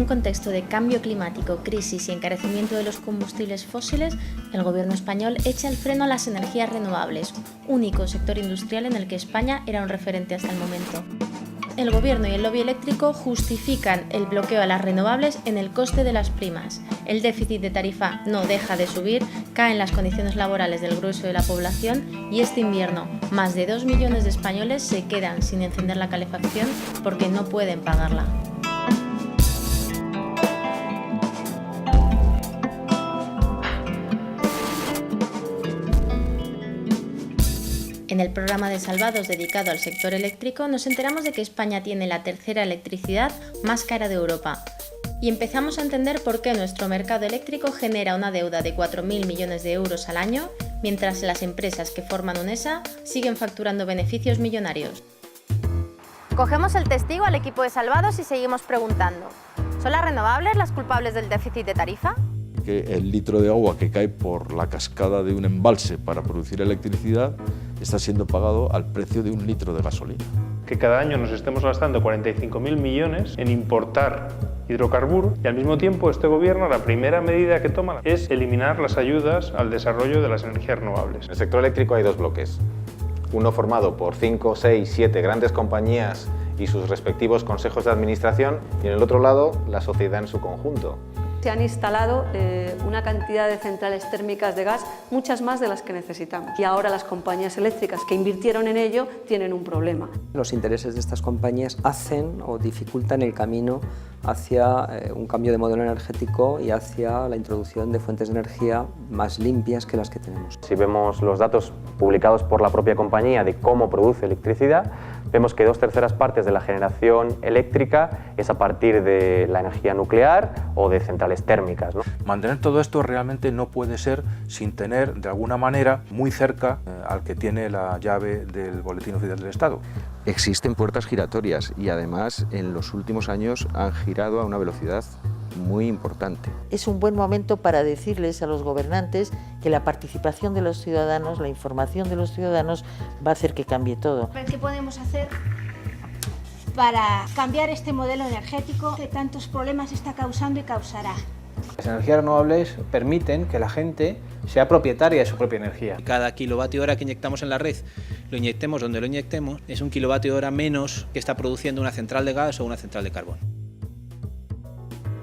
un contexto de cambio climático, crisis y encarecimiento de los combustibles fósiles, el gobierno español echa el freno a las energías renovables, único sector industrial en el que España era un referente hasta el momento. El gobierno y el lobby eléctrico justifican el bloqueo a las renovables en el coste de las primas. El déficit de tarifa no deja de subir, caen las condiciones laborales del grueso de la población y este invierno más de 2 millones de españoles se quedan sin encender la calefacción porque no pueden pagarla. En el programa de Salvados dedicado al sector eléctrico nos enteramos de que España tiene la tercera electricidad más cara de Europa y empezamos a entender por qué nuestro mercado eléctrico genera una deuda de 4.000 millones de euros al año, mientras las empresas que forman UNESA siguen facturando beneficios millonarios. Cogemos el testigo al equipo de Salvados y seguimos preguntando, ¿son las renovables las culpables del déficit de tarifa? Que el litro de agua que cae por la cascada de un embalse para producir electricidad está siendo pagado al precio de un litro de gasolina. Que cada año nos estemos gastando 45.000 millones en importar hidrocarburos y al mismo tiempo este gobierno la primera medida que toma es eliminar las ayudas al desarrollo de las energías renovables. En el sector eléctrico hay dos bloques, uno formado por 5, 6, 7 grandes compañías y sus respectivos consejos de administración y en el otro lado la sociedad en su conjunto. Se han instalado una cantidad de centrales térmicas de gas, muchas más de las que necesitamos. Y ahora las compañías eléctricas que invirtieron en ello tienen un problema. Los intereses de estas compañías hacen o dificultan el camino hacia un cambio de modelo energético y hacia la introducción de fuentes de energía más limpias que las que tenemos. Si vemos los datos publicados por la propia compañía de cómo produce electricidad, vemos que 2/3 partes de la generación eléctrica es a partir de la energía nuclear o de centrales térmicas, ¿no? Mantener todo esto realmente no puede ser sin tener, de alguna manera, muy cerca al que tiene la llave del Boletín Oficial del Estado. Existen puertas giratorias y además en los últimos años han girado a una velocidad muy importante. Es un buen momento para decirles a los gobernantes que la participación de los ciudadanos, la información de los ciudadanos va a hacer que cambie todo. ¿Qué podemos hacer para cambiar este modelo energético que tantos problemas está causando y causará? Las energías renovables permiten que la gente sea propietaria de su propia energía. Cada kilovatio hora que inyectamos en la red, lo inyectemos donde lo inyectemos, es un kilovatio hora menos que está produciendo una central de gas o una central de carbón.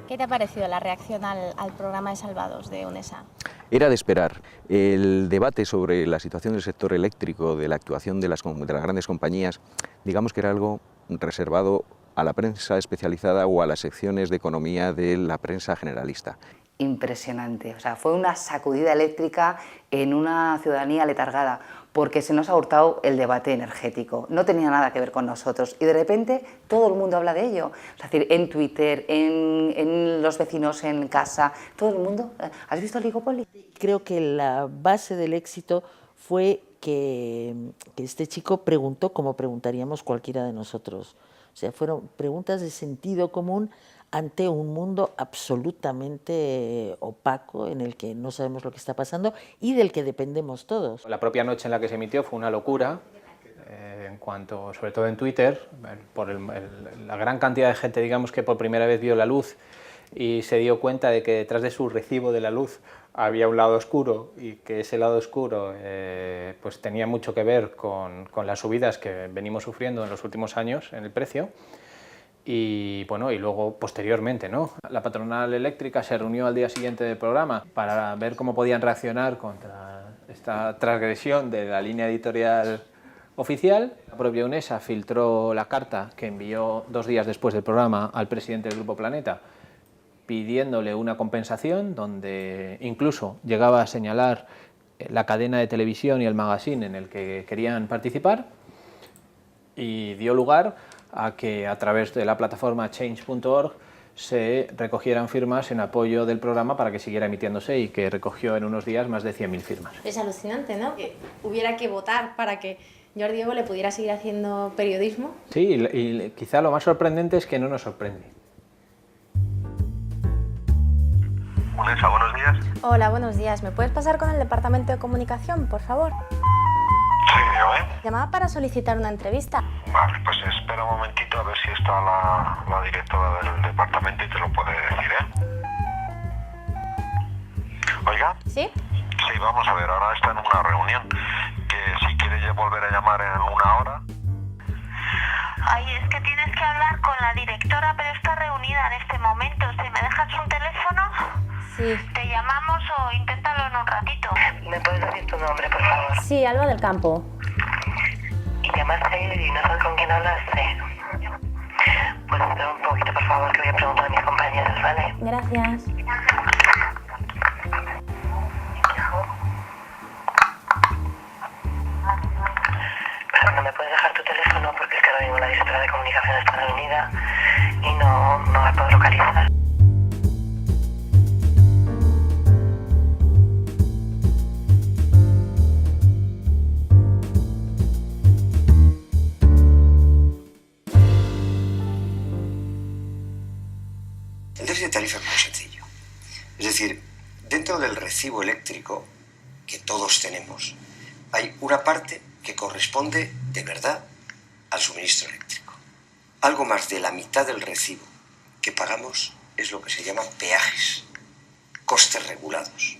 ¿Qué te ha parecido la reacción al programa de Salvados de UNESA? Era de esperar. El debate sobre la situación del sector eléctrico, de la actuación de las grandes compañías, digamos que era algo reservado a la prensa especializada o a las secciones de economía de la prensa generalista. Impresionante, o sea, fue una sacudida eléctrica en una ciudadanía letargada, porque se nos ha hurtado el debate energético, no tenía nada que ver con nosotros y de repente todo el mundo habla de ello, es decir, en Twitter, en los vecinos en casa, todo el mundo. ¿Has visto el Ligopoli? Creo que la base del éxito fue que este chico preguntó como preguntaríamos cualquiera de nosotros. O sea, fueron preguntas de sentido común ante un mundo absolutamente opaco en el que no sabemos lo que está pasando y del que dependemos todos. La propia noche en la que se emitió fue una locura, en cuanto, sobre todo en Twitter, por la gran cantidad de gente, digamos, que por primera vez vio la luz y se dio cuenta de que detrás de su recibo de la luz había un lado oscuro y que ese lado oscuro pues tenía mucho que ver con las subidas que venimos sufriendo en los últimos años en el precio. Y bueno, y luego posteriormente, ¿no? La patronal eléctrica se reunió al día siguiente del programa para ver cómo podían reaccionar contra esta transgresión de la línea editorial oficial. La propia UNESA filtró la carta que envió 2 días después del programa al presidente del Grupo Planeta pidiéndole una compensación, donde incluso llegaba a señalar la cadena de televisión y el magazine en el que querían participar, y dio lugar a que a través de la plataforma change.org se recogieran firmas en apoyo del programa para que siguiera emitiéndose y que recogió en unos días más de 100.000 firmas. Es alucinante, ¿no? Que hubiera que votar para que Jordi Evo le pudiera seguir haciendo periodismo. Sí, y quizá lo más sorprendente es que no nos sorprende. UNESA, buenos días. Hola, buenos días. ¿Me puedes pasar con el departamento de comunicación, por favor? Sí, dígame. Llamaba para solicitar una entrevista. Vale, pues espera espera un momentito a ver si está la directora del departamento y te lo puede decir, ¿Oiga? ¿Sí? Sí, vamos a ver, ahora está en una reunión, que si quiere volver a llamar en una hora. Ay, es que tienes que hablar con la directora, pero está reunida en este momento. Si me dejas un teléfono, sí. Te llamamos o inténtalo en un ratito. ¿Me puedes decir tu nombre, por favor? Sí, Alba del Campo. Y llamaste y no sabes con quién hablaste. Pues espera un poquito, por favor, que voy a preguntar a mis compañeros, ¿vale? Gracias. No me puedes dejar tu teléfono porque es que ahora mismo la directora de comunicación está reunida y no la puedo localizar. El déficit de tarifa es muy sencillo. Es decir, dentro del recibo eléctrico que todos tenemos, hay una parte que corresponde de verdad al suministro eléctrico. Algo más de la mitad del recibo que pagamos es lo que se llama peajes, costes regulados.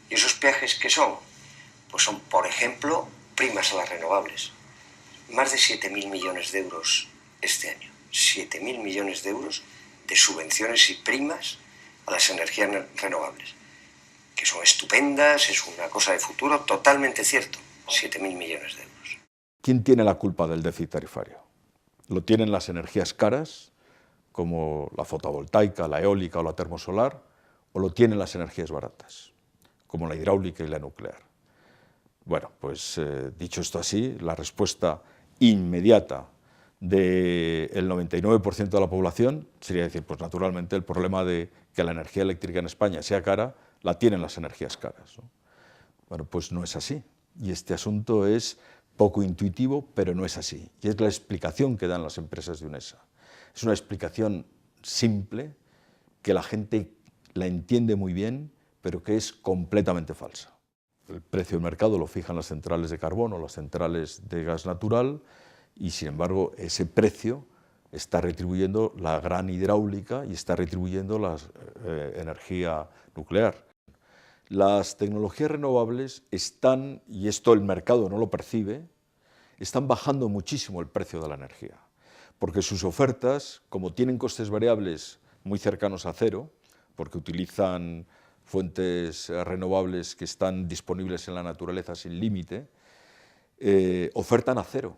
¿Y esos peajes qué son? Pues son, por ejemplo, primas a las renovables. Más de 7.000 millones de euros este año. 7.000 millones de euros de subvenciones y primas a las energías renovables, que son estupendas, es una cosa de futuro, totalmente cierto. 7.000 millones de euros. ¿Quién tiene la culpa del déficit tarifario? ¿Lo tienen las energías caras, como la fotovoltaica, la eólica o la termosolar, o lo tienen las energías baratas, como la hidráulica y la nuclear? Bueno, pues dicho esto así, la respuesta inmediata del 99% de la población sería decir, pues naturalmente el problema de que la energía eléctrica en España sea cara, la tienen las energías caras, ¿no? Bueno, pues no es así. Y este asunto es poco intuitivo, pero no es así. Y es la explicación que dan las empresas de UNESA. Es una explicación simple, que la gente la entiende muy bien, pero que es completamente falsa. El precio del mercado lo fijan las centrales de carbón o las centrales de gas natural, y sin embargo ese precio está retribuyendo la gran hidráulica y está retribuyendo la energía nuclear. Las tecnologías renovables están, y esto el mercado no lo percibe, están bajando muchísimo el precio de la energía, porque sus ofertas, como tienen costes variables muy cercanos a cero, porque utilizan fuentes renovables que están disponibles en la naturaleza sin límite, ofertan a cero.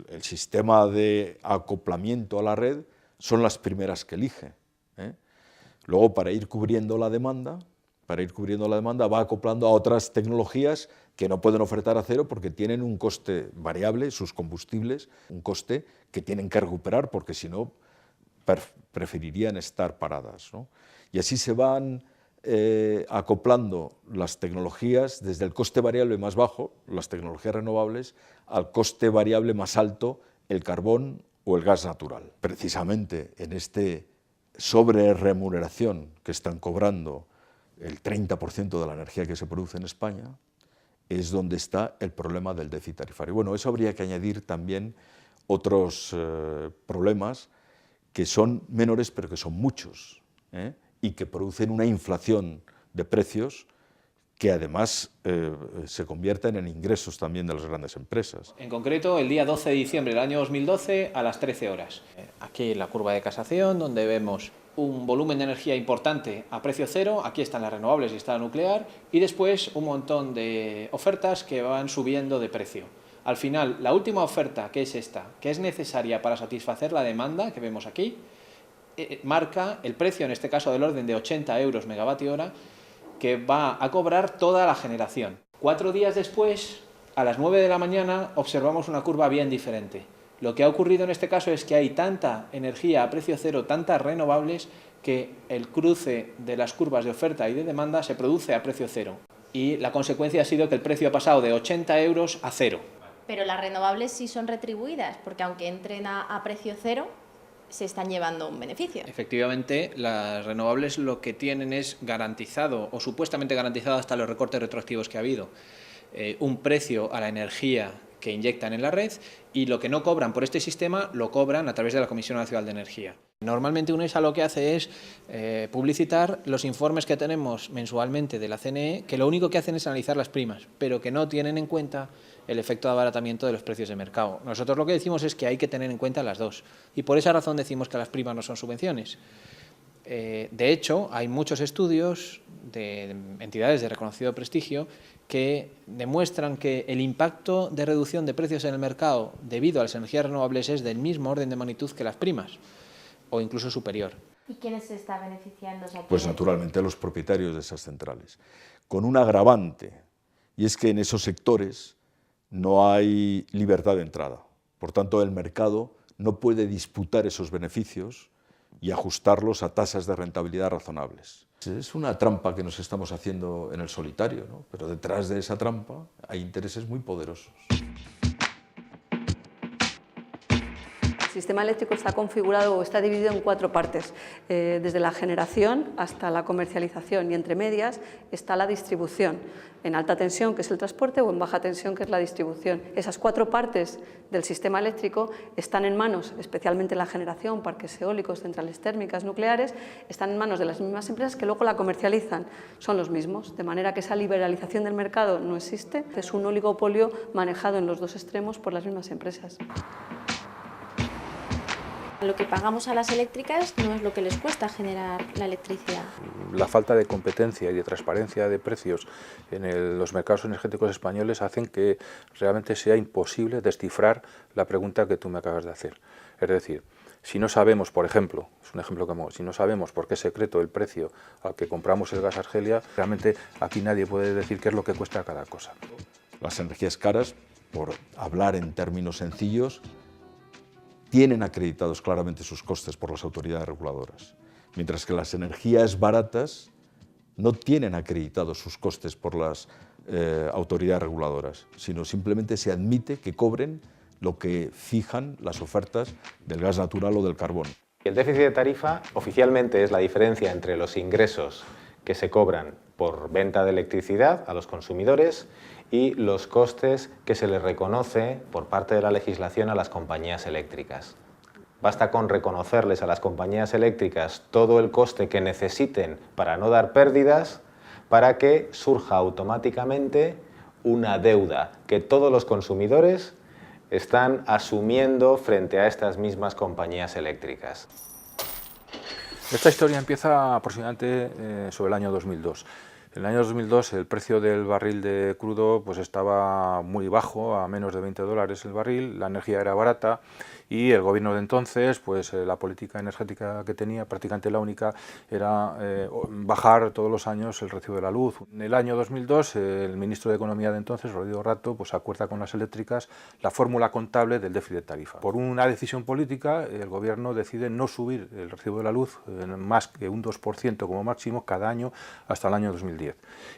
El sistema de acoplamiento a la red son las primeras que elige. Luego, para ir cubriendo la demanda, va acoplando a otras tecnologías que no pueden ofertar a cero porque tienen un coste variable, sus combustibles, un coste que tienen que recuperar porque si no preferirían estar paradas, ¿no? Y así se van acoplando las tecnologías desde el coste variable más bajo, las tecnologías renovables, al coste variable más alto, el carbón o el gas natural. Precisamente en este sobre remuneración que están cobrando el 30% de la energía que se produce en España, es donde está el problema del déficit tarifario. Bueno, eso habría que añadir también otros problemas que son menores, pero que son muchos, y que producen una inflación de precios que además se convierten en ingresos también de las grandes empresas. En concreto, el día 12 de diciembre del año 2012 a las 13 horas. Aquí la curva de Casación, donde vemos un volumen de energía importante a precio cero, aquí están las renovables y está la nuclear, y después un montón de ofertas que van subiendo de precio. Al final, la última oferta, que es esta, que es necesaria para satisfacer la demanda que vemos aquí, marca el precio, en este caso del orden de 80 euros megavatio hora, que va a cobrar toda la generación. 4 días después, a las 9 de la mañana, observamos una curva bien diferente. Lo que ha ocurrido en este caso es que hay tanta energía a precio cero, tantas renovables, que el cruce de las curvas de oferta y de demanda se produce a precio cero. Y la consecuencia ha sido que el precio ha pasado de 80 euros a cero. Pero las renovables sí son retribuidas, porque aunque entren a precio cero, se están llevando un beneficio. Efectivamente, las renovables lo que tienen es garantizado, o supuestamente garantizado hasta los recortes retroactivos que ha habido, un precio a la energía que inyectan en la red, y lo que no cobran por este sistema lo cobran a través de la Comisión Nacional de Energía. Normalmente UNESA lo que hace es publicitar los informes que tenemos mensualmente de la CNE, que lo único que hacen es analizar las primas, pero que no tienen en cuenta el efecto de abaratamiento de los precios de mercado. Nosotros lo que decimos es que hay que tener en cuenta las dos, y por esa razón decimos que las primas no son subvenciones. De hecho, hay muchos estudios de entidades de reconocido prestigio que demuestran que el impacto de reducción de precios en el mercado debido a las energías renovables es del mismo orden de magnitud que las primas, o incluso superior. ¿Y quiénes se está beneficiando? Pues naturalmente los propietarios de esas centrales, con un agravante, y es que en esos sectores no hay libertad de entrada. Por tanto, el mercado no puede disputar esos beneficios y ajustarlos a tasas de rentabilidad razonables. Es una trampa que nos estamos haciendo en el solitario, ¿no? Pero detrás de esa trampa hay intereses muy poderosos. El sistema eléctrico está configurado o está dividido en 4 partes, desde la generación hasta la comercialización, y entre medias está la distribución, en alta tensión, que es el transporte, o en baja tensión, que es la distribución. Esas 4 partes del sistema eléctrico están en manos, especialmente la generación, parques eólicos, centrales térmicas, nucleares, están en manos de las mismas empresas que luego la comercializan. Son los mismos, de manera que esa liberalización del mercado no existe, es un oligopolio manejado en los dos extremos por las mismas empresas. Lo que pagamos a las eléctricas no es lo que les cuesta generar la electricidad. La falta de competencia y de transparencia de precios en los mercados energéticos españoles hacen que realmente sea imposible descifrar la pregunta que tú me acabas de hacer. Es decir, si no sabemos, por ejemplo, es un ejemplo que hago, si no sabemos por qué es secreto el precio al que compramos el gas Argelia, realmente aquí nadie puede decir qué es lo que cuesta cada cosa. Las energías caras, por hablar en términos sencillos, tienen acreditados claramente sus costes por las autoridades reguladoras, mientras que las energías baratas no tienen acreditados sus costes por las autoridades reguladoras, sino simplemente se admite que cobren lo que fijan las ofertas del gas natural o del carbón. El déficit de tarifa oficialmente es la diferencia entre los ingresos que se cobran por venta de electricidad a los consumidores y los costes que se les reconoce por parte de la legislación a las compañías eléctricas. Basta con reconocerles a las compañías eléctricas todo el coste que necesiten para no dar pérdidas, para que surja automáticamente una deuda que todos los consumidores están asumiendo frente a estas mismas compañías eléctricas. Esta historia empieza aproximadamente sobre el año 2002. En el año 2002 el precio del barril de crudo pues estaba muy bajo, a menos de $20 el barril, la energía era barata y el gobierno de entonces, pues la política energética que tenía, prácticamente la única, era bajar todos los años el recibo de la luz. En el año 2002 el ministro de Economía de entonces, Rodrigo Rato, pues acuerda con las eléctricas la fórmula contable del déficit de tarifa. Por una decisión política el gobierno decide no subir el recibo de la luz más que un 2% como máximo cada año hasta el año 2010.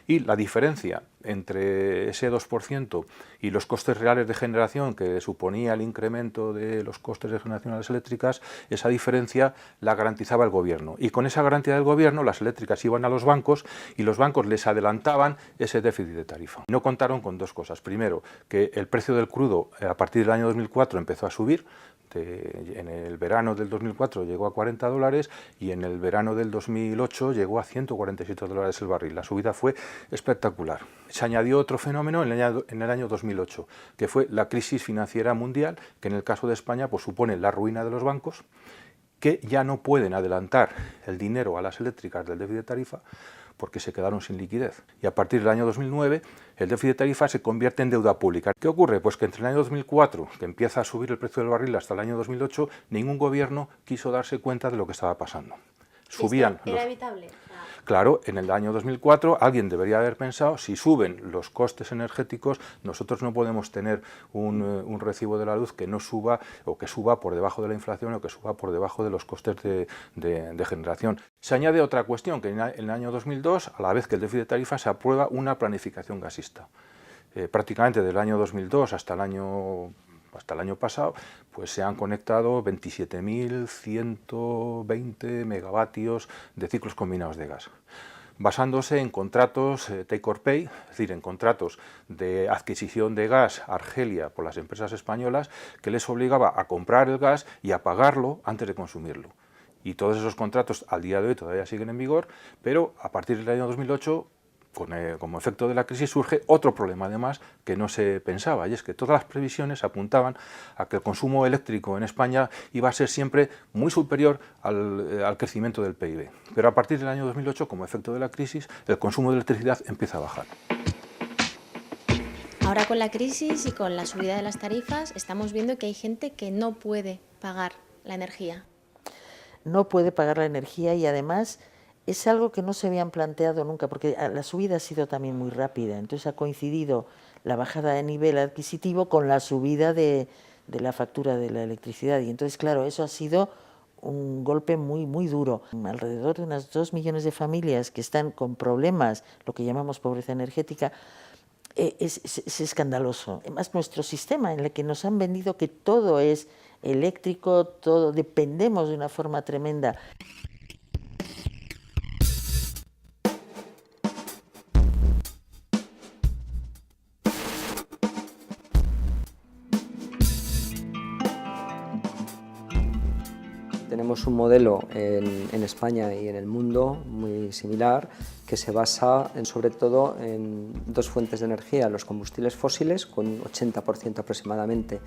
Y la diferencia entre ese 2% y los costes reales de generación que suponía el incremento de los costes de generación de las eléctricas, esa diferencia la garantizaba el gobierno. Y con esa garantía del gobierno las eléctricas iban a los bancos y los bancos les adelantaban ese déficit de tarifa. No contaron con dos cosas. Primero, que el precio del crudo a partir del año 2004 empezó a subir. En el verano del 2004 llegó a $40 y en el verano del 2008 llegó a $147 el barril. La subida fue espectacular. Se añadió otro fenómeno en el año 2008, que fue la crisis financiera mundial, que en el caso de España pues, supone la ruina de los bancos, que ya no pueden adelantar el dinero a las eléctricas del déficit de tarifa porque se quedaron sin liquidez. Y a partir del año 2009 el déficit de tarifa se convierte en deuda pública. ¿Qué ocurre? Pues que entre el año 2004, que empieza a subir el precio del barril, hasta el año 2008, ningún gobierno quiso darse cuenta de lo que estaba pasando. Subían ¿Era evitable? Claro, en el año 2004 alguien debería haber pensado, si suben los costes energéticos, nosotros no podemos tener un recibo de la luz que no suba o que suba por debajo de la inflación o que suba por debajo de los costes de generación. Se añade otra cuestión, que en el año 2002, a la vez que el déficit de tarifa, se aprueba una planificación gasista. Prácticamente del año 2002 hasta el año pasado, pues se han conectado 27.120 megavatios de ciclos combinados de gas. basándose en contratos take or pay, es decir, en contratos de adquisición de gas Argelia por las empresas españolas, que les obligaba a comprar el gas y a pagarlo antes de consumirlo. Y todos esos contratos al día de hoy todavía siguen en vigor, pero a partir del año 2008, como efecto de la crisis, surge otro problema además que no se pensaba, y es que todas las previsiones apuntaban a que el consumo eléctrico en España iba a ser siempre muy superior al crecimiento del PIB. Pero a partir del año 2008, como efecto de la crisis, el consumo de electricidad empieza a bajar. Ahora con la crisis y con la subida de las tarifas estamos viendo que hay gente que no puede pagar la energía. No puede pagar la energía y además es algo que no se habían planteado nunca, porque la subida ha sido también muy rápida, entonces ha coincidido la bajada de nivel adquisitivo con la subida de la factura de la electricidad, y entonces, claro, eso ha sido un golpe muy, muy duro. Alrededor de unas 2 millones de familias que están con problemas, lo que llamamos pobreza energética, es escandaloso. Además, nuestro sistema en el que nos han vendido que todo es eléctrico, todo dependemos de una forma tremenda. Tenemos un modelo en España y en el mundo muy similar que se basa sobre todo en dos fuentes de energía, los combustibles fósiles con un 80% aproximadamente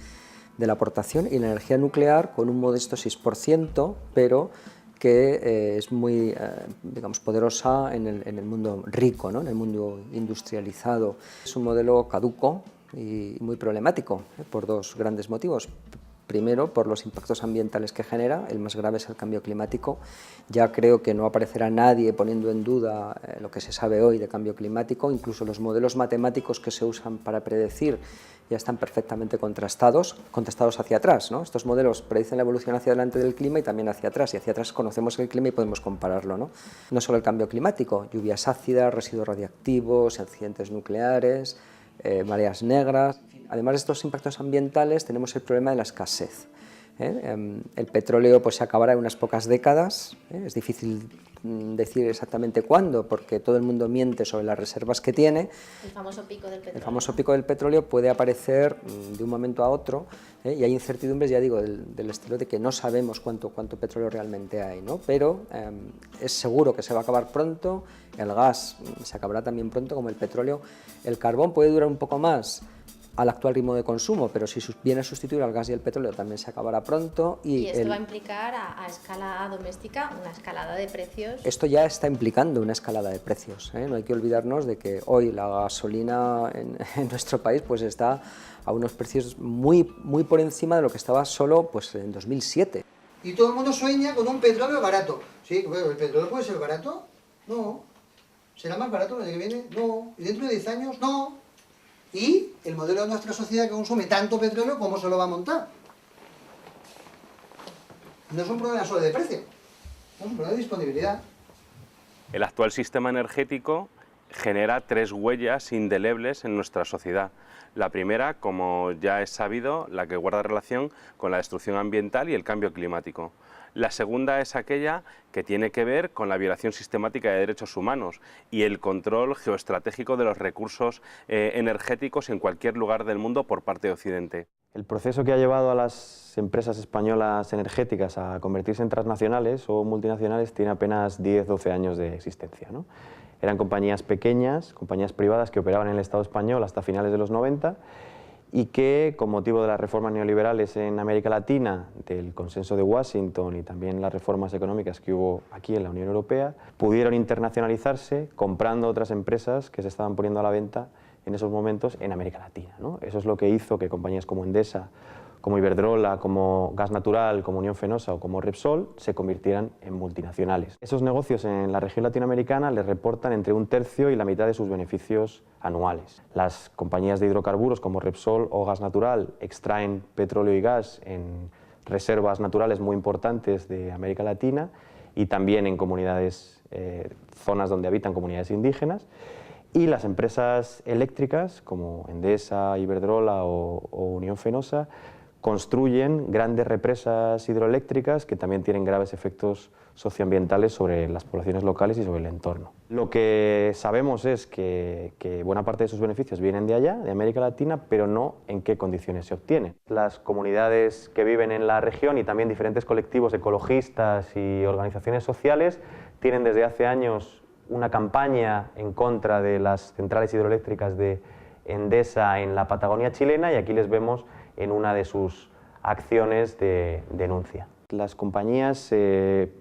de la aportación y la energía nuclear con un modesto 6%, pero que es muy digamos, poderosa en el mundo rico, ¿no? En el mundo industrializado. Es un modelo caduco y muy problemático por dos grandes motivos. Primero, por los impactos ambientales que genera, el más grave es el cambio climático. Ya creo que no aparecerá nadie poniendo en duda lo que se sabe hoy de cambio climático, incluso los modelos matemáticos que se usan para predecir ya están perfectamente contrastados hacia atrás, ¿no? Estos modelos predicen la evolución hacia adelante del clima y también hacia atrás conocemos el clima y podemos compararlo, ¿no? No solo el cambio climático, lluvias ácidas, residuos radiactivos, accidentes nucleares, mareas negras. Además de estos impactos ambientales tenemos el problema de la escasez. El petróleo pues, se acabará en unas pocas décadas, es difícil decir exactamente cuándo porque todo el mundo miente sobre las reservas que tiene. El famoso pico del petróleo. El famoso pico del petróleo puede aparecer de un momento a otro y hay incertidumbres, ya digo, del estilo de que no sabemos cuánto petróleo realmente hay, ¿no? Pero es seguro que se va a acabar pronto, el gas se acabará también pronto como el petróleo, el carbón puede durar un poco más al actual ritmo de consumo, pero si viene a sustituir al gas y el petróleo también se acabará pronto. Y esto va a implicar a escala doméstica una escalada de precios. Esto ya está implicando una escalada de precios, ¿eh? No hay que olvidarnos de que hoy la gasolina en nuestro país pues está a unos precios muy por encima de lo que estaba solo pues, en 2007. Y todo el mundo sueña con un petróleo barato. Sí, bueno, ¿el petróleo puede ser barato? No. ¿Será más barato el año que viene? No. ¿Y dentro de 10 años? No. Y el modelo de nuestra sociedad que consume tanto petróleo, ¿cómo se lo va a montar? No es un problema solo de precio, es un problema de disponibilidad. El actual sistema energético genera 3 huellas indelebles en nuestra sociedad. La primera, como ya es sabido, la que guarda relación con la destrucción ambiental y el cambio climático. La segunda es aquella que tiene que ver con la violación sistemática de derechos humanos y el control geoestratégico de los recursos energéticos en cualquier lugar del mundo por parte de Occidente. El proceso que ha llevado a las empresas españolas energéticas a convertirse en transnacionales o multinacionales tiene apenas 10-12 años de existencia, ¿no? Eran compañías pequeñas, compañías privadas que operaban en el Estado español hasta finales de los 90 y que, con motivo de las reformas neoliberales en América Latina, del consenso de Washington y también las reformas económicas que hubo aquí en la Unión Europea, pudieron internacionalizarse comprando otras empresas que se estaban poniendo a la venta en esos momentos en América Latina, ¿no? Eso es lo que hizo que compañías como Endesa, como Iberdrola, como Gas Natural, como Unión Fenosa o como Repsol se convirtieran en multinacionales. Esos negocios en la región latinoamericana les reportan entre 1/3 y la mitad de sus beneficios anuales. Las compañías de hidrocarburos como Repsol o Gas Natural extraen petróleo y gas en reservas naturales muy importantes de América Latina y también en comunidades, zonas donde habitan comunidades indígenas. Y las empresas eléctricas como Endesa, Iberdrola o Unión Fenosa construyen grandes represas hidroeléctricas que también tienen graves efectos socioambientales sobre las poblaciones locales y sobre el entorno. Lo que sabemos es que buena parte de esos beneficios vienen de allá, de América Latina, pero no en qué condiciones se obtienen. Las comunidades que viven en la región y también diferentes colectivos ecologistas y organizaciones sociales tienen desde hace años una campaña en contra de las centrales hidroeléctricas de Endesa en la Patagonia chilena, y aquí les vemos en una de sus acciones de denuncia. Las compañías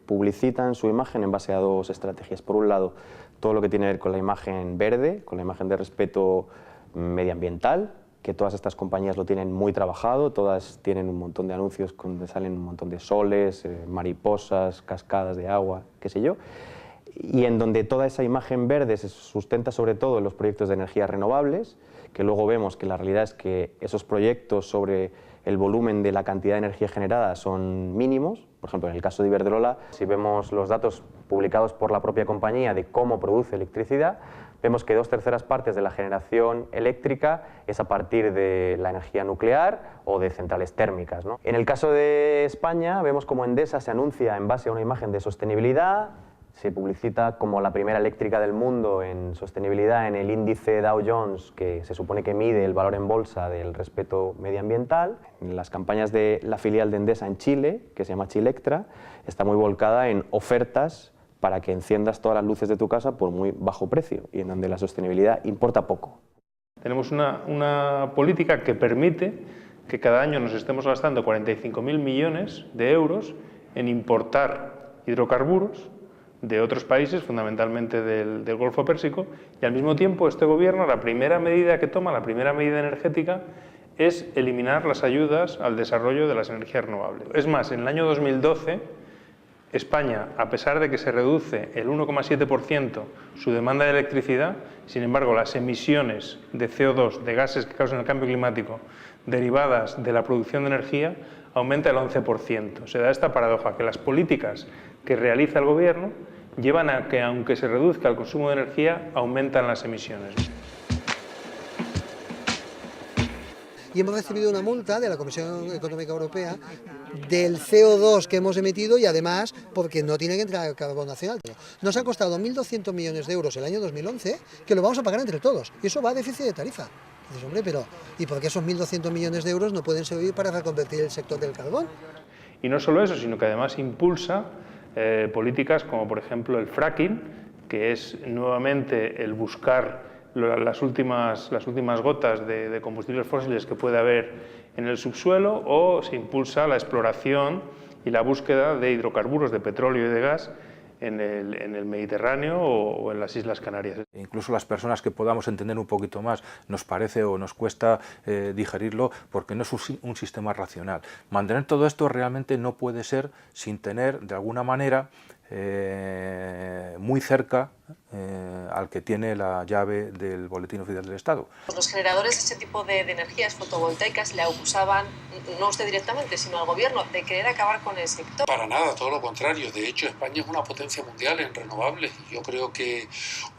publicitan su imagen en base a dos estrategias. Por un lado, todo lo que tiene que ver con la imagen verde, con la imagen de respeto medioambiental, que todas estas compañías lo tienen muy trabajado, todas tienen un montón de anuncios donde salen un montón de soles, mariposas, cascadas de agua, qué sé yo, y en donde toda esa imagen verde se sustenta sobre todo en los proyectos de energías renovables, que luego vemos que la realidad es que esos proyectos sobre el volumen de la cantidad de energía generada son mínimos. Por ejemplo, en el caso de Iberdrola, si vemos los datos publicados por la propia compañía de cómo produce electricidad, vemos que 2/3 partes de la generación eléctrica es a partir de la energía nuclear o de centrales térmicas, ¿no? En el caso de España, vemos cómo Endesa se anuncia en base a una imagen de sostenibilidad, se publicita como la primera eléctrica del mundo en sostenibilidad en el índice Dow Jones, que se supone que mide el valor en bolsa del respeto medioambiental. En las campañas de la filial de Endesa en Chile, que se llama Chilectra, está muy volcada en ofertas para que enciendas todas las luces de tu casa por muy bajo precio, y en donde la sostenibilidad importa poco. Tenemos una política que permite que cada año nos estemos gastando 45.000 millones de euros en importar hidrocarburos de otros países, fundamentalmente del Golfo Pérsico, y al mismo tiempo este gobierno, la primera medida que toma, la primera medida energética, es eliminar las ayudas al desarrollo de las energías renovables. Es más, en el año 2012, España, a pesar de que se reduce el 1,7% su demanda de electricidad, sin embargo, las emisiones de CO2, de gases que causan el cambio climático, derivadas de la producción de energía, aumenta el 11%. Se da esta paradoja, que las políticas que realiza el gobierno llevan a que, aunque se reduzca el consumo de energía, aumentan las emisiones. Y hemos recibido una multa de la Comisión Económica Europea del CO2 que hemos emitido, y además porque no tiene que entrar el carbón nacional. Nos ha costado 1.200 millones de euros el año 2011, que lo vamos a pagar entre todos, y eso va a déficit de tarifa. Dices, hombre, pero ¿y por qué esos 1.200 millones de euros no pueden servir para reconvertir el sector del carbón? Y no solo eso, sino que además impulsa políticas como, por ejemplo, el fracking, que es nuevamente el buscar las últimas gotas de combustibles fósiles que puede haber en el subsuelo, o se impulsa la exploración y la búsqueda de hidrocarburos, de petróleo y de gas en el Mediterráneo o en las Islas Canarias. Incluso las personas que podamos entender un poquito más, nos parece o nos cuesta digerirlo, porque no es un sistema racional. Mantener todo esto realmente no puede ser sin tener, de alguna manera, muy cerca al que tiene la llave del Boletín Oficial del Estado. Los generadores de este tipo de energías fotovoltaicas le acusaban, no usted directamente, sino al gobierno, de querer acabar con el sector. Para nada, todo lo contrario. De hecho, España es una potencia mundial en renovables. Yo creo que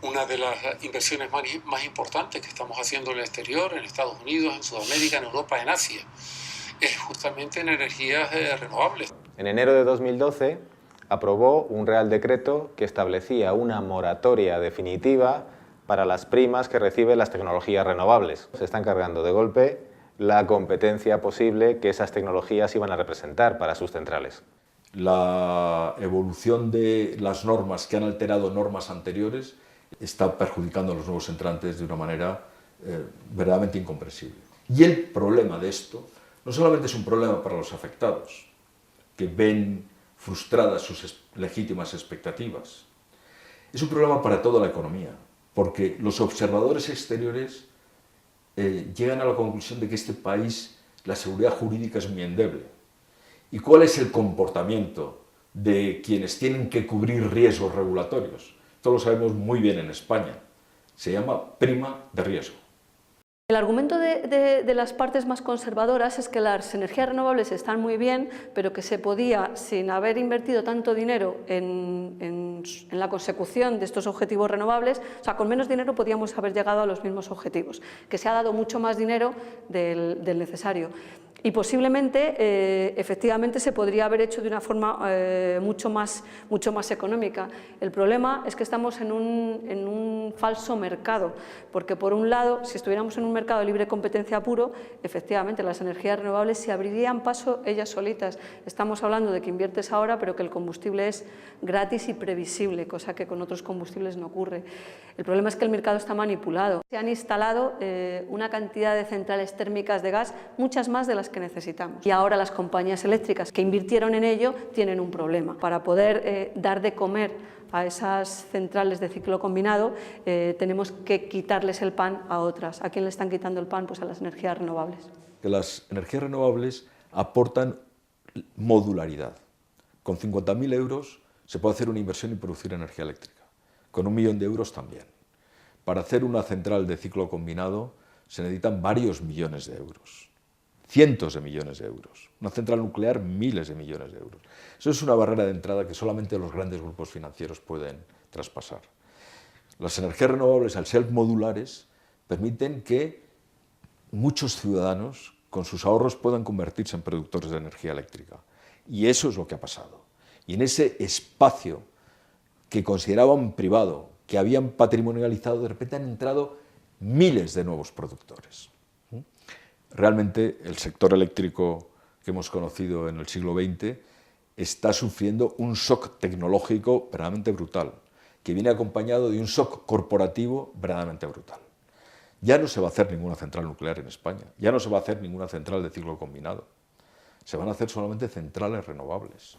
una de las inversiones más importantes que estamos haciendo en el exterior, en Estados Unidos, en Sudamérica, en Europa, en Asia, es justamente en energías renovables. En enero de 2012 aprobó un Real Decreto que establecía una moratoria definitiva para las primas que reciben las tecnologías renovables. Se están cargando de golpe la competencia posible que esas tecnologías iban a representar para sus centrales. La evolución de las normas que han alterado normas anteriores está perjudicando a los nuevos entrantes de una manera verdaderamente incomprensible. Y el problema de esto no solamente es un problema para los afectados, que ven frustradas sus legítimas expectativas. Es un problema para toda la economía, porque los observadores exteriores llegan a la conclusión de que este país, la seguridad jurídica es muy endeble. ¿Y cuál es el comportamiento de quienes tienen que cubrir riesgos regulatorios? Esto lo sabemos muy bien en España. Se llama prima de riesgo. El argumento de las partes más conservadoras es que las energías renovables están muy bien, pero que se podía, sin haber invertido tanto dinero en la consecución de estos objetivos renovables, o sea, con menos dinero podíamos haber llegado a los mismos objetivos, que se ha dado mucho más dinero del necesario. Y posiblemente, efectivamente, se podría haber hecho de una forma mucho más económica. El problema es que estamos en un falso mercado, porque por un lado, si estuviéramos en un mercado de libre competencia puro, efectivamente las energías renovables se abrirían paso ellas solitas. Estamos hablando de que inviertes ahora, pero que el combustible es gratis y previsible, cosa que con otros combustibles no ocurre. El problema es que el mercado está manipulado. Se han instalado una cantidad de centrales térmicas de gas, muchas más de las que necesitamos. Y ahora las compañías eléctricas que invirtieron en ello tienen un problema. Para poder dar de comer a esas centrales de ciclo combinado, tenemos que quitarles el pan a otras. ¿A quién le están quitando el pan? Pues a las energías renovables. Que las energías renovables aportan modularidad. Con 50.000 euros se puede hacer una inversión y producir energía eléctrica. Con 1 millón de euros también. Para hacer una central de ciclo combinado se necesitan varios millones de euros. Cientos de millones de euros. Una central nuclear, miles de millones de euros. Eso es una barrera de entrada que solamente los grandes grupos financieros pueden traspasar. Las energías renovables, al ser modulares, permiten que muchos ciudadanos, con sus ahorros, puedan convertirse en productores de energía eléctrica. Y eso es lo que ha pasado. Y en ese espacio que consideraban privado, que habían patrimonializado, de repente han entrado miles de nuevos productores. Realmente el sector eléctrico que hemos conocido en el siglo XX está sufriendo un shock tecnológico verdaderamente brutal, que viene acompañado de un shock corporativo verdaderamente brutal. Ya no se va a hacer ninguna central nuclear en España, ya no se va a hacer ninguna central de ciclo combinado, se van a hacer solamente centrales renovables.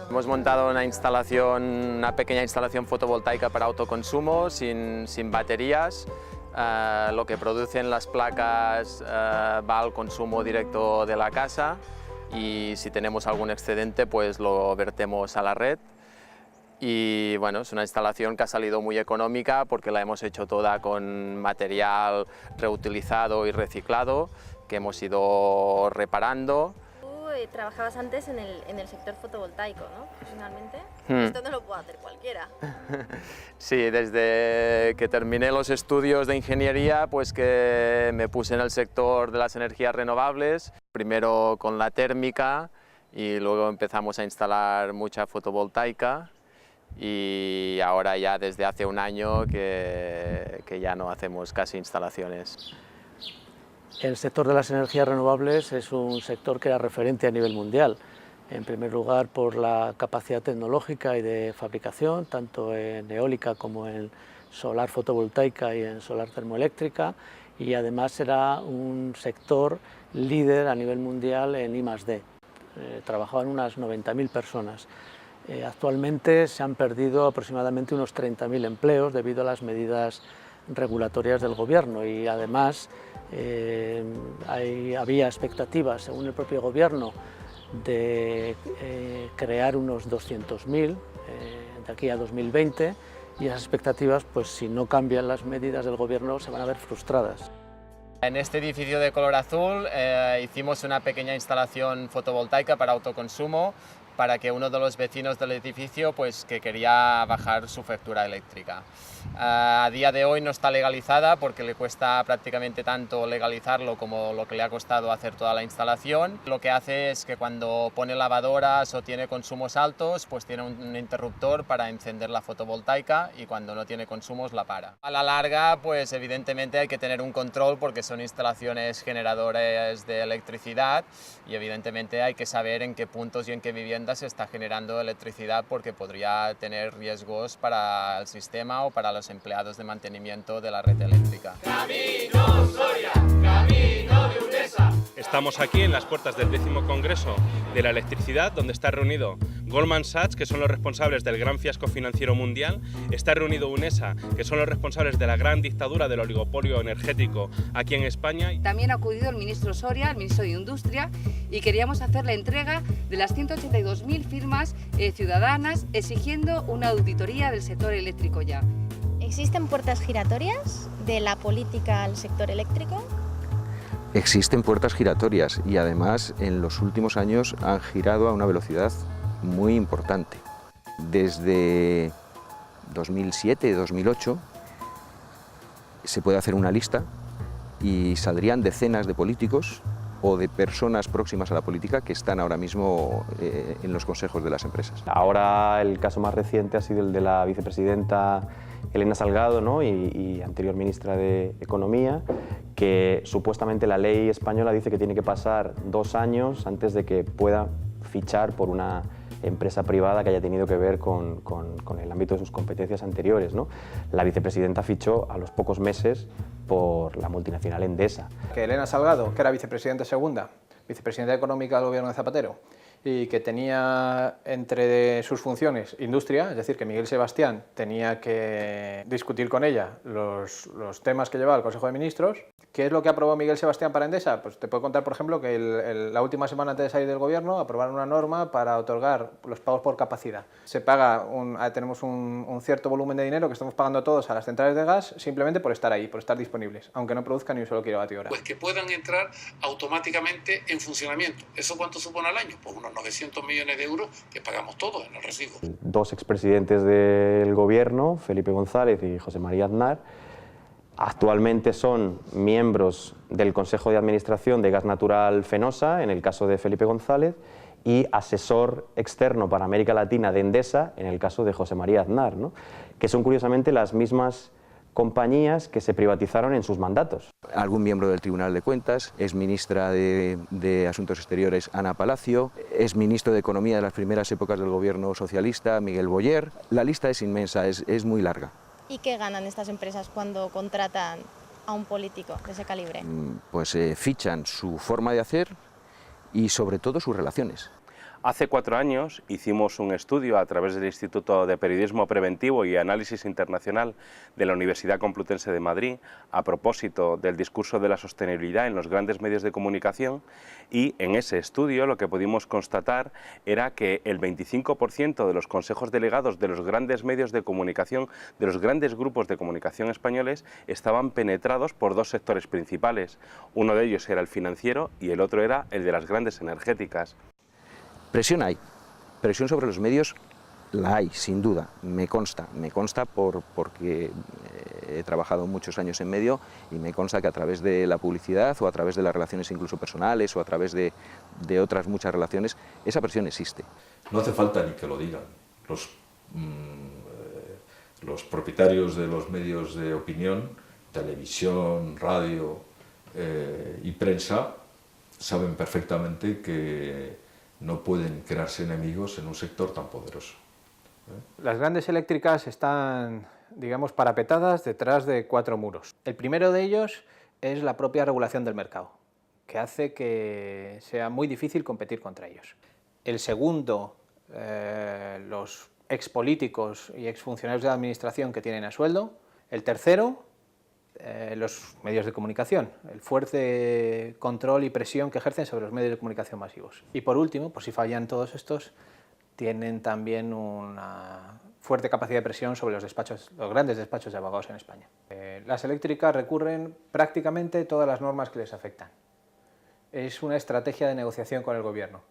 Hemos montado una pequeña instalación fotovoltaica para autoconsumo sin baterías. Lo que producen las placas va al consumo directo de la casa y si tenemos algún excedente pues lo vertemos a la red. Y bueno, es una instalación que ha salido muy económica porque la hemos hecho toda con material reutilizado y reciclado que hemos ido reparando. Trabajabas antes en el sector fotovoltaico, ¿no? Personalmente. Esto no lo puede hacer cualquiera. Sí, desde que terminé los estudios de ingeniería, pues que me puse en el sector de las energías renovables, primero con la térmica y luego empezamos a instalar mucha fotovoltaica y ahora ya desde hace un año que ya no hacemos casi instalaciones. El sector de las energías renovables es un sector que era referente a nivel mundial, en primer lugar por la capacidad tecnológica y de fabricación, tanto en eólica como en solar fotovoltaica y en solar termoeléctrica, y además era un sector líder a nivel mundial en I+D. Trabajaban unas 90.000 personas. Actualmente se han perdido aproximadamente unos 30.000 empleos debido a las medidas regulatorias del gobierno y además había expectativas, según el propio gobierno, de crear unos 200.000 de aquí a 2020 y esas expectativas, pues si no cambian las medidas del gobierno, se van a ver frustradas. En este edificio de color azul hicimos una pequeña instalación fotovoltaica para autoconsumo para que uno de los vecinos del edificio pues, que quería bajar su factura eléctrica. A día de hoy no está legalizada porque le cuesta prácticamente tanto legalizarlo como lo que le ha costado hacer toda la instalación. Lo que hace es que cuando pone lavadoras o tiene consumos altos, pues tiene un interruptor para encender la fotovoltaica y cuando no tiene consumos la para. A la larga, pues evidentemente hay que tener un control porque son instalaciones generadoras de electricidad y evidentemente hay que saber en qué puntos y en qué viviendas se está generando electricidad porque podría tener riesgos para el sistema o para los empleados de mantenimiento de la red eléctrica. ¡Camino Soria! ¡Camino de UNESA! Estamos aquí en las puertas del 10º Congreso de la Electricidad, donde está reunido Goldman Sachs, que son los responsables del gran fiasco financiero mundial, está reunido UNESA, que son los responsables de la gran dictadura del oligopolio energético aquí en España. También ha acudido el ministro Soria, el ministro de Industria, y queríamos hacer la entrega de las 182.000 firmas ciudadanas exigiendo una auditoría del sector eléctrico ya. ¿Existen puertas giratorias de la política al sector eléctrico? Existen puertas giratorias y además en los últimos años han girado a una velocidad muy importante. Desde 2007-2008 se puede hacer una lista y saldrían decenas de políticos o de personas próximas a la política que están ahora mismo en los consejos de las empresas. Ahora el caso más reciente ha sido el de la vicepresidenta Elena Salgado, ¿no? y anterior ministra de Economía, que supuestamente la ley española dice que tiene que pasar 2 años antes de que pueda fichar por una empresa privada que haya tenido que ver con el ámbito de sus competencias anteriores, ¿no? La vicepresidenta fichó a los pocos meses por la multinacional Endesa. Que Elena Salgado, que era vicepresidenta segunda, vicepresidenta económica del gobierno de Zapatero, y que tenía entre sus funciones industria, es decir, que Miguel Sebastián tenía que discutir con ella los temas que llevaba el Consejo de Ministros. ¿Qué es lo que aprobó Miguel Sebastián para Endesa? Pues te puedo contar, por ejemplo, que la última semana antes de salir del gobierno aprobaron una norma para otorgar los pagos por capacidad. Se paga, tenemos un cierto volumen de dinero que estamos pagando todos a las centrales de gas simplemente por estar ahí, por estar disponibles, aunque no produzcan ni un solo kilovatio hora. Pues que puedan entrar automáticamente en funcionamiento. ¿Eso cuánto supone al año? Pues unos 900 millones de euros que pagamos todos en el residuo. 2 expresidentes del gobierno, Felipe González y José María Aznar, actualmente son miembros del Consejo de Administración de Gas Natural Fenosa, en el caso de Felipe González, y asesor externo para América Latina de Endesa, en el caso de José María Aznar, ¿no? Que son curiosamente las mismas compañías que se privatizaron en sus mandatos. Algún miembro del Tribunal de Cuentas, es ministra de Asuntos Exteriores Ana Palacio, es ministro de Economía de las primeras épocas del gobierno socialista Miguel Boyer. La lista es inmensa, es muy larga. ¿Y qué ganan estas empresas cuando contratan a un político de ese calibre? Pues fichan su forma de hacer y sobre todo sus relaciones. Hace 4 años hicimos un estudio a través del Instituto de Periodismo Preventivo y Análisis Internacional de la Universidad Complutense de Madrid a propósito del discurso de la sostenibilidad en los grandes medios de comunicación, y en ese estudio lo que pudimos constatar era que el 25% de los consejos delegados de los grandes medios de comunicación, de los grandes grupos de comunicación españoles, estaban penetrados por 2 sectores principales. Uno de ellos era el financiero y el otro era el de las grandes energéticas. Presión hay, presión sobre los medios la hay, sin duda, me consta porque he trabajado muchos años en medio y me consta que a través de la publicidad o a través de las relaciones incluso personales o a través de otras muchas relaciones, esa presión existe. No hace falta ni que lo digan. Los propietarios de los medios de opinión, televisión, radio y prensa, saben perfectamente que no pueden crearse enemigos en un sector tan poderoso. Las grandes eléctricas están, digamos, parapetadas detrás de 4 muros. El primero de ellos es la propia regulación del mercado, que hace que sea muy difícil competir contra ellos. El segundo, los expolíticos y exfuncionarios de la administración que tienen a sueldo. El tercero, los medios de comunicación, el fuerte control y presión que ejercen sobre los medios de comunicación masivos. Y por último, por si fallan todos estos, tienen también una fuerte capacidad de presión sobre los grandes despachos de abogados en España. Las eléctricas recurren prácticamente todas las normas que les afectan. Es una estrategia de negociación con el gobierno.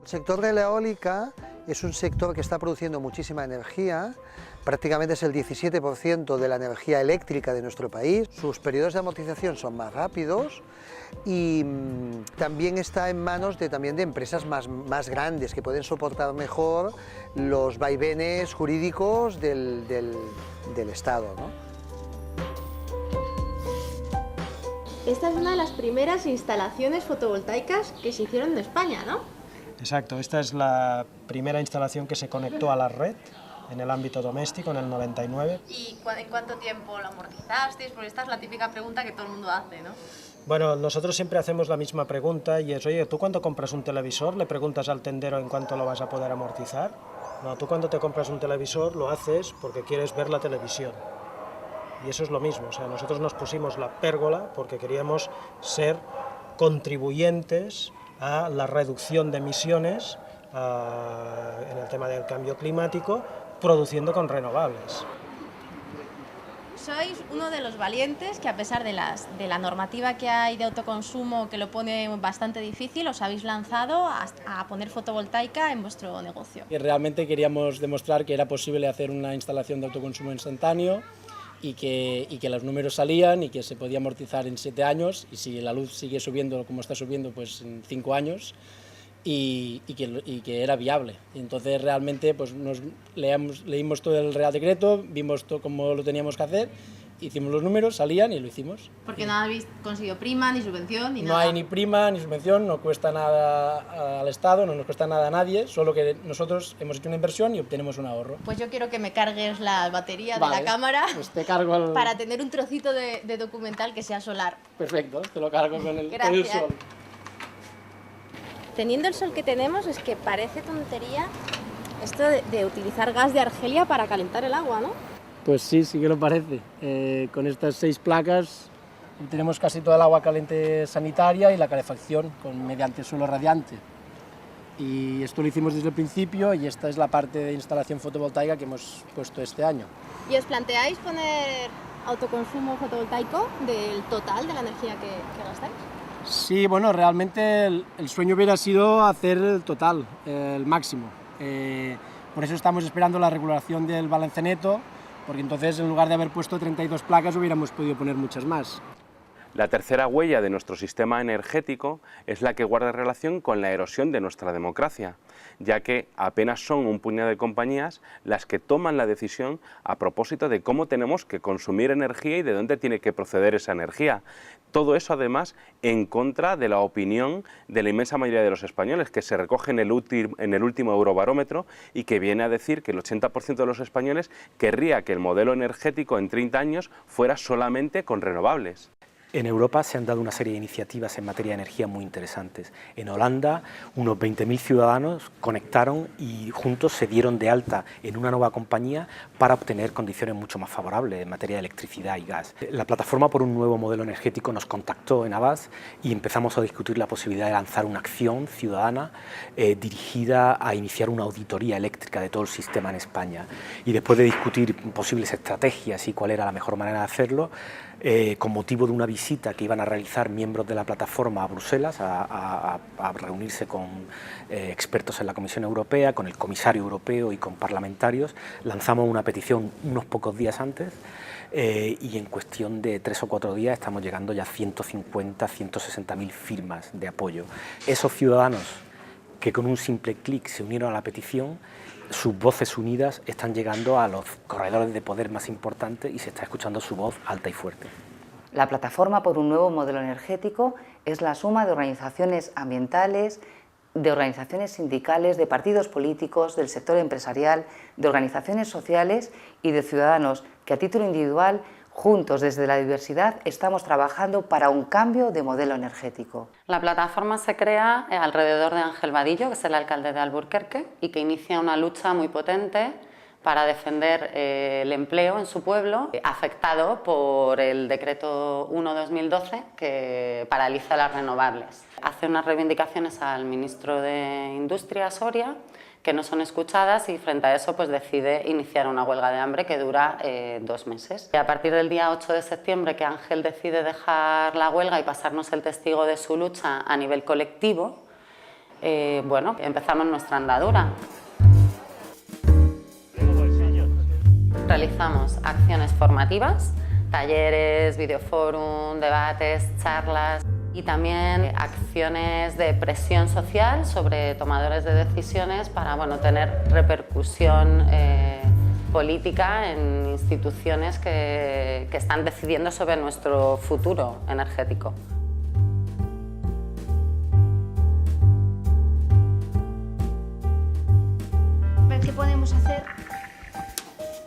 El sector de la eólica es un sector que está produciendo muchísima energía, prácticamente es el 17% de la energía eléctrica de nuestro país. Sus periodos de amortización son más rápidos y también está en manos de empresas más grandes que pueden soportar mejor los vaivenes jurídicos del Estado, ¿no? Esta es una de las primeras instalaciones fotovoltaicas que se hicieron en España, ¿no? Exacto, esta es la primera instalación que se conectó a la red en el ámbito doméstico en el 99. ¿Y en cuánto tiempo lo amortizasteis? Porque esta es la típica pregunta que todo el mundo hace, ¿no? Bueno, nosotros siempre hacemos la misma pregunta y es, oye, ¿tú cuando compras un televisor le preguntas al tendero en cuánto lo vas a poder amortizar? No, tú cuando te compras un televisor lo haces porque quieres ver la televisión. Y eso es lo mismo, o sea, nosotros nos pusimos la pérgola porque queríamos ser contribuyentes a la reducción de emisiones en el tema del cambio climático, produciendo con renovables. Sois uno de los valientes que, a pesar de la normativa que hay de autoconsumo, que lo pone bastante difícil, os habéis lanzado a poner fotovoltaica en vuestro negocio. Y realmente queríamos demostrar que era posible hacer una instalación de autoconsumo instantáneo y que los números salían y que se podía amortizar en 7 años, y si la luz sigue subiendo como está subiendo, pues en 5 años, y que era viable. Y entonces realmente pues leímos todo el Real Decreto, vimos cómo lo teníamos que hacer, hicimos los números, salían y lo hicimos. Porque no habéis conseguido prima, ni subvención, ni nada. No hay ni prima ni subvención, no cuesta nada al Estado, no nos cuesta nada a nadie, solo que nosotros hemos hecho una inversión y obtenemos un ahorro. Pues yo quiero que me cargues la batería de la cámara, pues te cargo para tener un trocito de documental que sea solar. Perfecto, te lo cargo con el sol. Teniendo el sol que tenemos, es que parece tontería esto de utilizar gas de Argelia para calentar el agua, ¿no? Pues sí, sí que lo parece. Con estas 6 placas tenemos casi toda el agua caliente sanitaria y la calefacción mediante suelo radiante. Y esto lo hicimos desde el principio, y esta es la parte de instalación fotovoltaica que hemos puesto este año. ¿Y os planteáis poner autoconsumo fotovoltaico del total de la energía que gastáis? Sí, bueno, realmente el sueño hubiera sido hacer el total, el máximo. Por eso estamos esperando la regulación del balance neto, porque entonces en lugar de haber puesto 32 placas hubiéramos podido poner muchas más. La tercera huella de nuestro sistema energético es la que guarda relación con la erosión de nuestra democracia, ya que apenas son un puñado de compañías las que toman la decisión a propósito de cómo tenemos que consumir energía y de dónde tiene que proceder esa energía. Todo eso, además, en contra de la opinión de la inmensa mayoría de los españoles, que se recoge en el último Eurobarómetro, y que viene a decir que el 80% de los españoles querría que el modelo energético en 30 años fuera solamente con renovables. En Europa se han dado una serie de iniciativas en materia de energía muy interesantes. En Holanda, unos 20.000 ciudadanos conectaron y juntos se dieron de alta en una nueva compañía para obtener condiciones mucho más favorables en materia de electricidad y gas. La plataforma por un nuevo modelo energético nos contactó en Avaz y empezamos a discutir la posibilidad de lanzar una acción ciudadana dirigida a iniciar una auditoría eléctrica de todo el sistema en España. Y después de discutir posibles estrategias y cuál era la mejor manera de hacerlo, con motivo de una visita que iban a realizar miembros de la plataforma a Bruselas a reunirse con expertos en la Comisión Europea, con el comisario europeo y con parlamentarios, lanzamos una petición unos pocos días antes y en cuestión de 3 o 4 días estamos llegando ya a 150, 160.000 firmas de apoyo. Esos ciudadanos que con un simple clic se unieron a la petición, sus voces unidas están llegando a los corredores de poder más importantes y se está escuchando su voz alta y fuerte. La Plataforma por un Nuevo Modelo Energético es la suma de organizaciones ambientales, de organizaciones sindicales, de partidos políticos, del sector empresarial, de organizaciones sociales y de ciudadanos que a título individual, juntos desde la diversidad, estamos trabajando para un cambio de modelo energético. La plataforma se crea alrededor de Ángel Vadillo, que es el alcalde de Alburquerque, y que inicia una lucha muy potente para defender el empleo en su pueblo, afectado por el decreto 1/2012 que paraliza las renovables. Hace unas reivindicaciones al ministro de Industria, Soria, que no son escuchadas, y frente a eso pues decide iniciar una huelga de hambre que dura 2 meses. Y a partir del día 8 de septiembre, que Ángel decide dejar la huelga y pasarnos el testigo de su lucha a nivel colectivo, bueno, empezamos nuestra andadura. Realizamos acciones formativas, talleres, videoforum, debates, charlas y también acciones de presión social sobre tomadores de decisiones para tener repercusión política en instituciones que están decidiendo sobre nuestro futuro energético. ¿Qué podemos hacer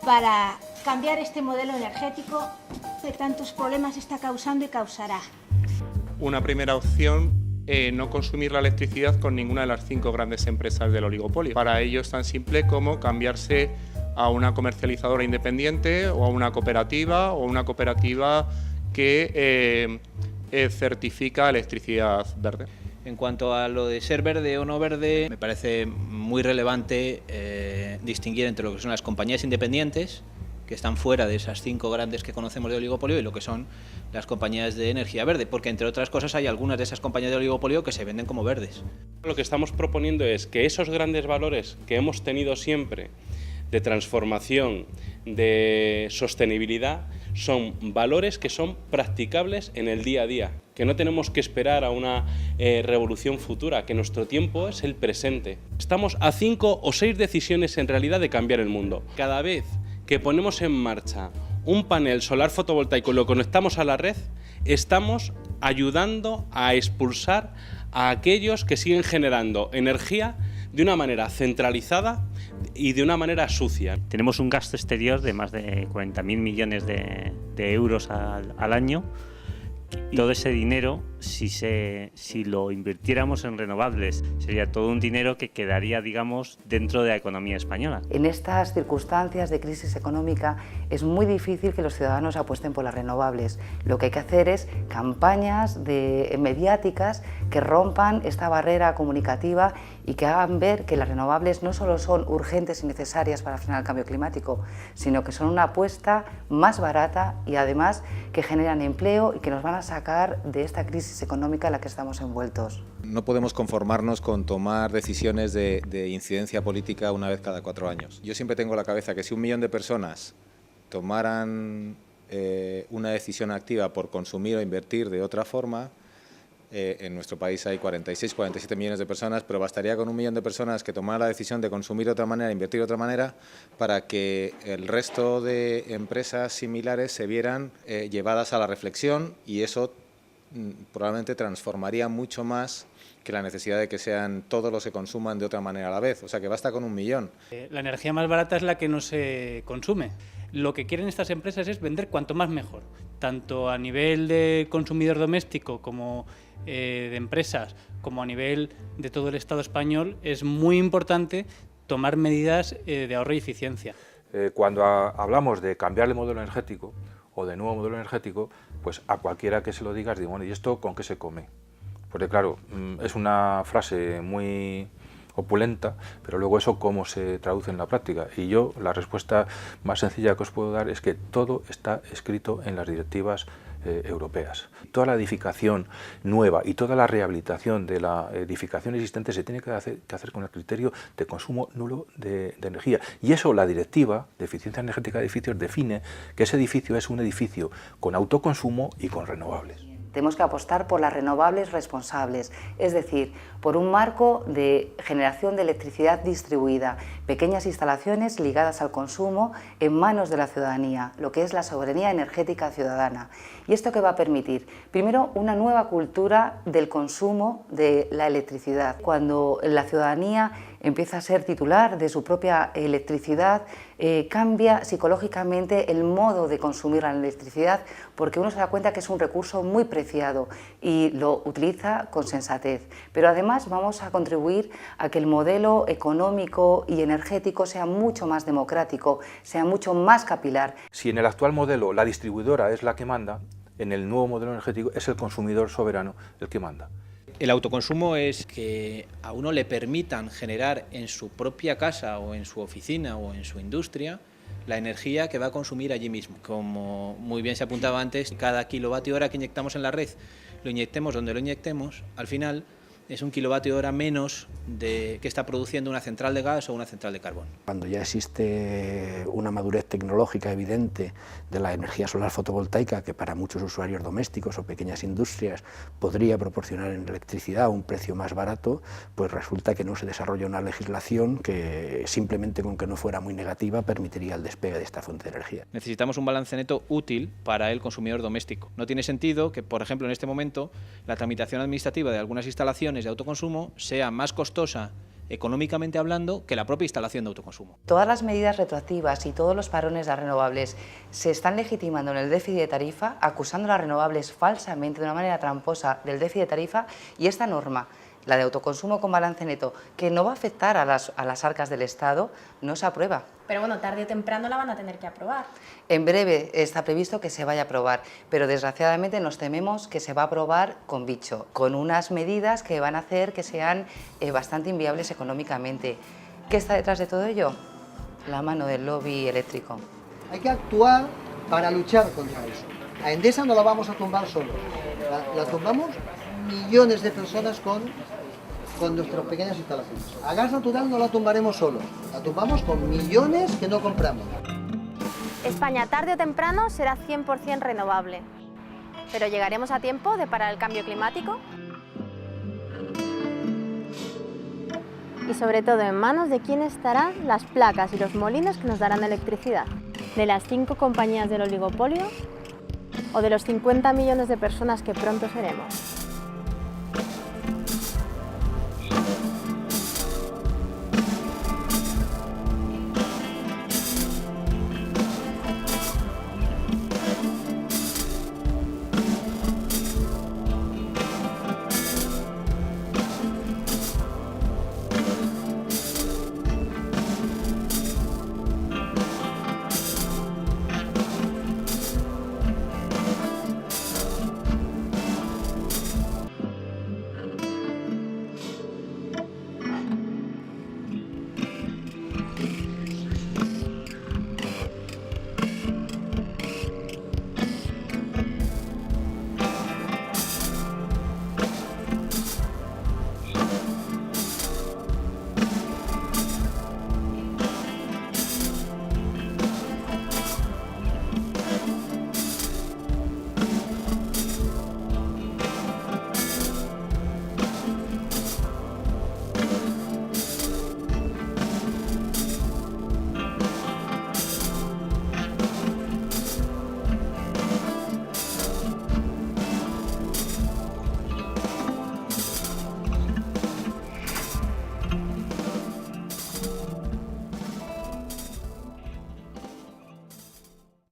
para cambiar este modelo energético que tantos problemas está causando y causará? Una primera opción, no consumir la electricidad con ninguna de las 5 grandes empresas del oligopolio. Para ello es tan simple como cambiarse a una comercializadora independiente o a una cooperativa que certifica electricidad verde. En cuanto a lo de ser verde o no verde, me parece muy relevante distinguir entre lo que son las compañías independientes, que que están fuera de esas 5 grandes que conocemos de oligopolio y lo que son las compañías de energía verde, porque entre otras cosas hay algunas de esas compañías de oligopolio que se venden como verdes. Lo que estamos proponiendo es que esos grandes valores que hemos tenido siempre de transformación, de sostenibilidad, son valores que son practicables en el día a día, que no tenemos que esperar a una revolución futura, que nuestro tiempo es el presente. Estamos a 5 o 6 decisiones en realidad de cambiar el mundo. Cada vez que ponemos en marcha un panel solar fotovoltaico y lo conectamos a la red, estamos ayudando a expulsar a aquellos que siguen generando energía de una manera centralizada y de una manera sucia. Tenemos un gasto exterior de más de 40.000 millones de euros al año. Todo ese dinero, si lo invirtiéramos en renovables, sería todo un dinero que quedaría, digamos, dentro de la economía española. En estas circunstancias de crisis económica es muy difícil que los ciudadanos apuesten por las renovables. Lo que hay que hacer es campañas mediáticas que rompan esta barrera comunicativa y que hagan ver que las renovables no solo son urgentes y necesarias para frenar el cambio climático, sino que son una apuesta más barata y además que generan empleo y que nos van a sacar de esta crisis económica en la que estamos envueltos. No podemos conformarnos con tomar decisiones de incidencia política una vez cada 4 años. Yo siempre tengo en la cabeza que si 1 millón de personas tomaran una decisión activa por consumir o invertir de otra forma, en nuestro país hay 46, 47 millones de personas, pero bastaría con 1 millón de personas que tomaran la decisión de consumir de otra manera, invertir de otra manera, para que el resto de empresas similares se vieran llevadas a la reflexión, y eso probablemente transformaría mucho más que la necesidad de que sean todos los que consuman de otra manera a la vez. O sea que basta con 1 millón. La energía más barata es la que no se consume. Lo que quieren estas empresas es vender cuanto más mejor, tanto a nivel de consumidor doméstico como de empresas, como a nivel de todo el Estado español. Es muy importante tomar medidas de ahorro y eficiencia. Cuando hablamos de cambiar el modelo energético o de nuevo modelo energético, pues a cualquiera que se lo digas, digo, bueno, ¿y esto con qué se come? Porque claro, es una frase muy opulenta, pero luego eso cómo se traduce en la práctica. Y yo la respuesta más sencilla que os puedo dar es que todo está escrito en las directivas europeas. Toda la edificación nueva y toda la rehabilitación de la edificación existente se tiene que hacer con el criterio de consumo nulo de energía. Y eso la directiva de eficiencia energética de edificios define que ese edificio es un edificio con autoconsumo y con renovables. Tenemos que apostar por las renovables responsables, es decir, por un marco de generación de electricidad distribuida, pequeñas instalaciones ligadas al consumo en manos de la ciudadanía, lo que es la soberanía energética ciudadana. ¿Y esto qué va a permitir? Primero, una nueva cultura del consumo de la electricidad. Cuando la ciudadanía empieza a ser titular de su propia electricidad, cambia psicológicamente el modo de consumir la electricidad, porque uno se da cuenta que es un recurso muy preciado y lo utiliza con sensatez. Pero además vamos a contribuir a que el modelo económico y energético sea mucho más democrático, sea mucho más capilar. Si en el actual modelo la distribuidora es la que manda, en el nuevo modelo energético es el consumidor soberano el que manda. El autoconsumo es que a uno le permitan generar en su propia casa o en su oficina o en su industria la energía que va a consumir allí mismo. Como muy bien se apuntaba antes, cada kilovatio hora que inyectamos en la red, lo inyectemos donde lo inyectemos, al final es 1 kilovatio hora menos que está produciendo una central de gas o una central de carbón. Cuando ya existe una madurez tecnológica evidente de la energía solar fotovoltaica, que para muchos usuarios domésticos o pequeñas industrias podría proporcionar en electricidad a un precio más barato, pues resulta que no se desarrolla una legislación que simplemente con que no fuera muy negativa permitiría el despegue de esta fuente de energía. Necesitamos un balance neto útil para el consumidor doméstico. No tiene sentido que, por ejemplo, en este momento, la tramitación administrativa de algunas instalaciones de autoconsumo sea más costosa económicamente hablando que la propia instalación de autoconsumo. Todas las medidas retroactivas y todos los parones de renovables se están legitimando en el déficit de tarifa, acusando a las renovables falsamente de una manera tramposa del déficit de tarifa, y esta norma, la de autoconsumo con balance neto, que no va a afectar a las arcas del Estado, no se aprueba. Pero bueno, tarde o temprano la van a tener que aprobar. En breve está previsto que se vaya a aprobar, pero desgraciadamente nos tememos que se va a aprobar con bicho, con unas medidas que van a hacer que sean bastante inviables económicamente. ¿Qué está detrás de todo ello? La mano del lobby eléctrico. Hay que actuar para luchar contra eso. A Endesa no la vamos a tumbar solo, la tumbamos millones de personas con nuestras pequeñas instalaciones. A gas natural no la tumbaremos solo, la tumbamos con millones que no compramos. España tarde o temprano será 100% renovable. ¿Pero llegaremos a tiempo de parar el cambio climático? Y sobre todo, ¿en manos de quién estarán las placas y los molinos que nos darán electricidad? ¿De las 5 compañías del oligopolio o de los 50 millones de personas que pronto seremos?